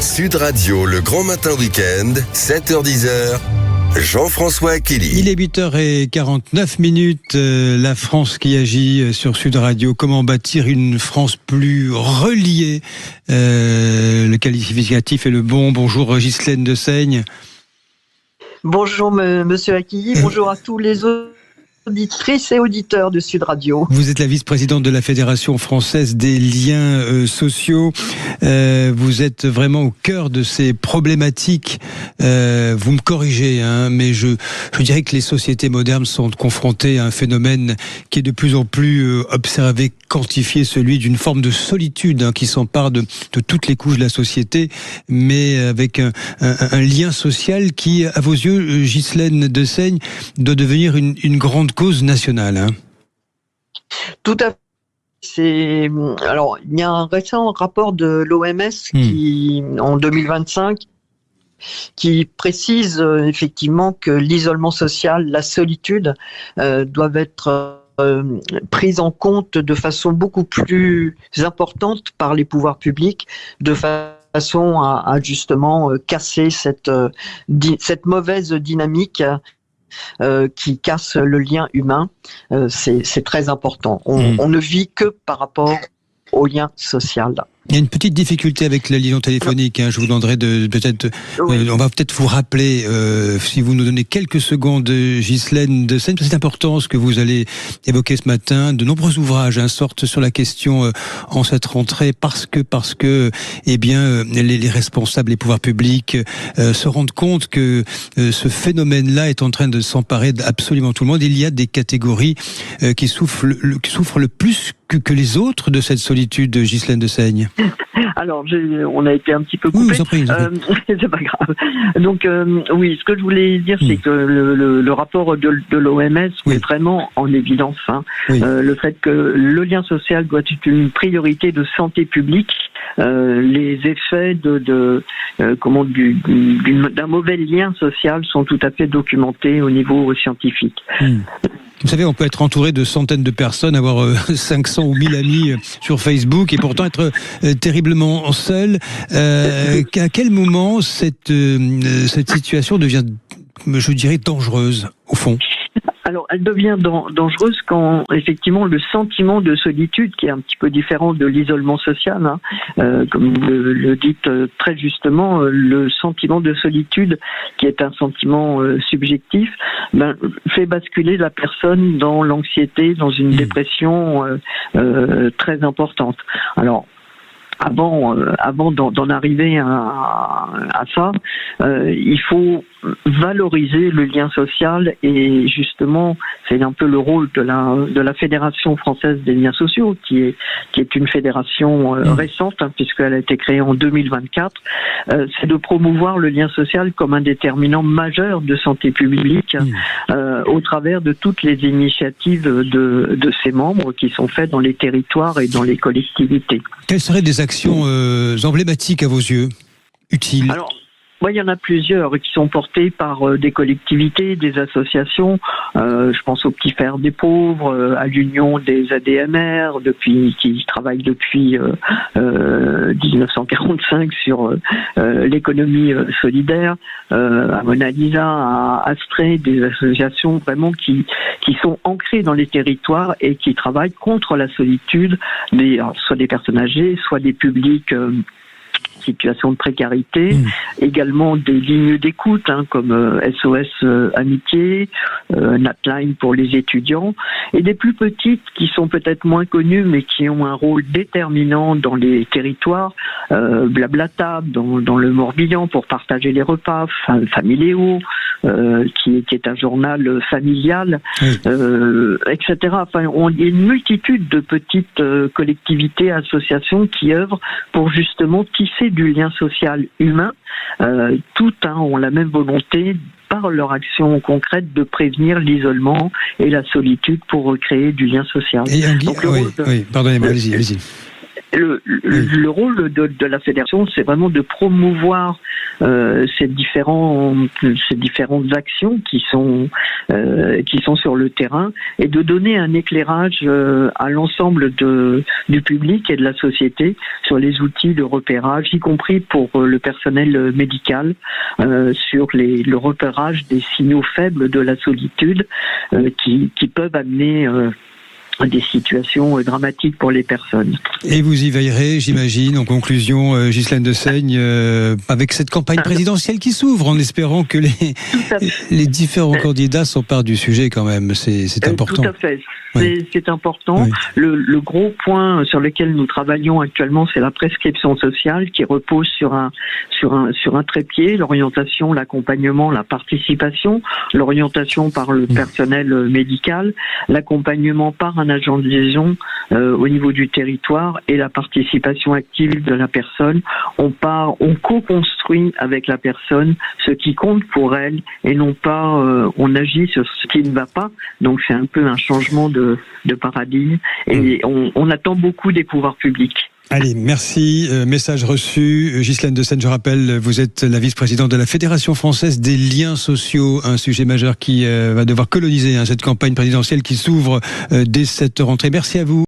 Sud Radio, le grand matin week-end, 7h-10h, Jean-François Achilly. Il est 8h49, la France qui agit sur Sud Radio. Comment bâtir une France plus reliée? Le qualificatif est le bon. Bonjour Ghislaine Dessaigne. Bonjour Monsieur Achilly, bonjour à tous les auditrices et auditeurs de Sud Radio. Vous êtes la vice-présidente de la Fédération française des liens sociaux. Vous êtes vraiment au cœur de ces problématiques. Vous me corrigez, mais je dirais que les sociétés modernes sont confrontées à un phénomène qui est de plus en plus observé, quantifié, celui d'une forme de solitude qui s'empare de toutes les couches de la société, mais avec un lien social qui, à vos yeux, Ghislaine Dessaigne, doit devenir une grande cause nationale. Tout à fait. Alors, il y a un récent rapport de l'OMS qui, en 2025, qui précise effectivement que l'isolement social, la solitude, doivent être prise en compte de façon beaucoup plus importante par les pouvoirs publics, de façon à justement casser cette mauvaise dynamique qui casse le lien humain. C'est très important. On ne vit que par rapport au lien social. Il y a une petite difficulté avec la liaison téléphonique. Je vous demanderai on va peut-être vous rappeler, si vous nous donnez quelques secondes, Ghislaine Dessaigne, parce que c'est important ce que vous allez évoquer ce matin. De nombreux ouvrages sortent sur la question en cette rentrée parce que, les responsables, les pouvoirs publics se rendent compte que ce phénomène-là est en train de s'emparer d'absolument tout le monde. Il y a des catégories qui souffrent le plus que les autres de cette solitude, Ghislaine Dessaigne. Alors, on a été un petit peu coupé. Oui, c'est pas grave. Donc, oui, ce que je voulais dire, c'est que le rapport de l'OMS met vraiment en évidence le fait que le lien social doit être une priorité de santé publique. Les effets d'un mauvais lien social sont tout à fait documentés au niveau scientifique. Vous savez, on peut être entouré de centaines de personnes, avoir 500 ou 1000 amis sur Facebook et pourtant être terriblement seul. À quel moment cette situation devient, je dirais, dangereuse, au fond ? Alors, elle devient dangereuse quand, effectivement, le sentiment de solitude, qui est un petit peu différent de l'isolement social, comme vous le dites très justement, le sentiment de solitude, qui est un sentiment subjectif, fait basculer la personne dans l'anxiété, dans une dépression très importante. Alors, avant d'en arriver à ça, il faut valoriser le lien social et justement, c'est un peu le rôle de la Fédération française des liens sociaux qui est une fédération récente puisqu'elle a été créée en 2024. C'est de promouvoir le lien social comme un déterminant majeur de santé publique au travers de toutes les initiatives de ses membres qui sont faites dans les territoires et dans les collectivités. Quelles seraient des actions emblématiques à vos yeux, utiles? Alors, il y en a plusieurs qui sont portées par des collectivités, des associations. Je pense au Petit Frères des pauvres, à l'Union des ADMR, qui travaille depuis 1945 sur l'économie solidaire, à Mona Lisa, à Astrée, des associations vraiment qui sont ancrées dans les territoires et qui travaillent contre la solitude, soit des personnes âgées, soit des publics situation de précarité, également des lignes d'écoute comme SOS Amitié, Natline pour les étudiants, et des plus petites qui sont peut-être moins connues mais qui ont un rôle déterminant dans les territoires, Blablatable dans le Morbihan pour partager les repas familiaux, qui est un journal familial, etc. Enfin, il y a une multitude de petites collectivités, associations qui œuvrent pour justement tisser du lien social humain. Toutes ont la même volonté, par leur action concrète, de prévenir l'isolement et la solitude pour recréer du lien social. Pardonnez-moi, allez-y. le rôle de la fédération, c'est vraiment de promouvoir ces différentes actions qui sont sur le terrain et de donner un éclairage à l'ensemble du public et de la société sur les outils de repérage, y compris pour le personnel médical, sur le repérage des signaux faibles de la solitude qui peuvent amener des situations dramatiques pour les personnes. Et vous y veillerez, j'imagine, en conclusion, Ghislaine Dessaigne, avec cette campagne présidentielle qui s'ouvre, en espérant que les différents candidats s'emparent du sujet quand même. C'est important. Tout à fait. Oui. C'est important. Oui. Le gros point sur lequel nous travaillons actuellement, c'est la prescription sociale qui repose sur un trépied, l'orientation, l'accompagnement, la participation, l'orientation par le personnel médical, l'accompagnement par un agent de liaison au niveau du territoire et la participation active de la personne. On co-construit avec la personne ce qui compte pour elle et non pas on agit sur ce qui ne va pas. Donc c'est un peu un changement de paradigme et on attend beaucoup des pouvoirs publics. Allez, merci. Message reçu. Ghislaine Dessaigne, je rappelle, vous êtes la vice-présidente de la Fédération française des liens sociaux, un sujet majeur qui va devoir coloniser cette campagne présidentielle qui s'ouvre dès cette rentrée. Merci à vous.